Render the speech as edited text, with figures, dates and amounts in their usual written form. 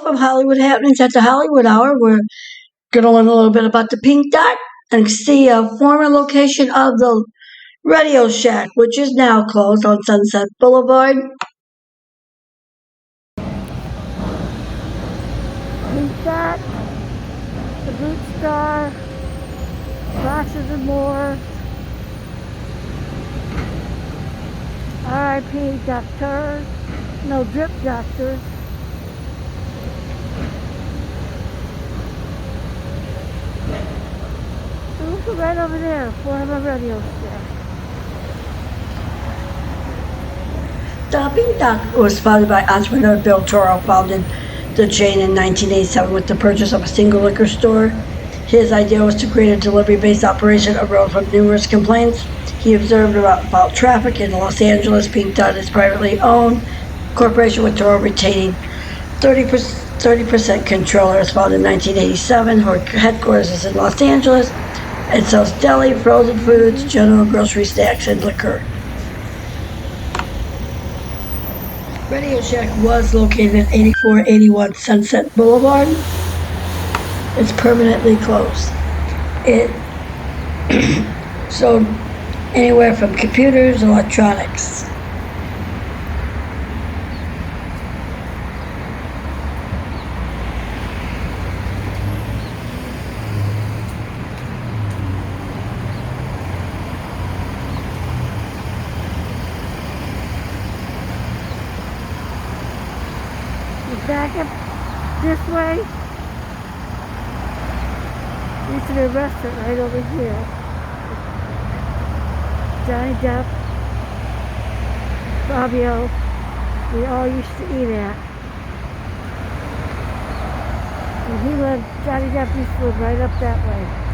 from Hollywood Happenings at the Hollywood Hour. We're going to learn a little bit about the Pink Dot and see a former location of the Radio Shack, which is now closed on Sunset Boulevard. Pink Dot, the Boot Star, Boxes and More, R.I.P. Doctors, no Drip Doctors. Look right over there, former Radio Shack. The Pink Dot was founded by entrepreneur Bill Toro, founded the chain in 1987 with the purchase of a single liquor store. His idea was to create a delivery-based operation arose from numerous complaints he observed about traffic in Los Angeles. Pink Dot is privately owned corporation with Toro retaining 30% control. It was founded in 1987. Her headquarters is in Los Angeles. It sells deli, frozen foods, general grocery snacks, and liquor. Radio Shack was located at 8481 Sunset Boulevard. It's permanently closed. It sold anywhere from computers, electronics. Back up this way. Used to be a restaurant right over here. Johnny Depp, Fabio, we all used to eat at. And Johnny Depp used to live right up that way.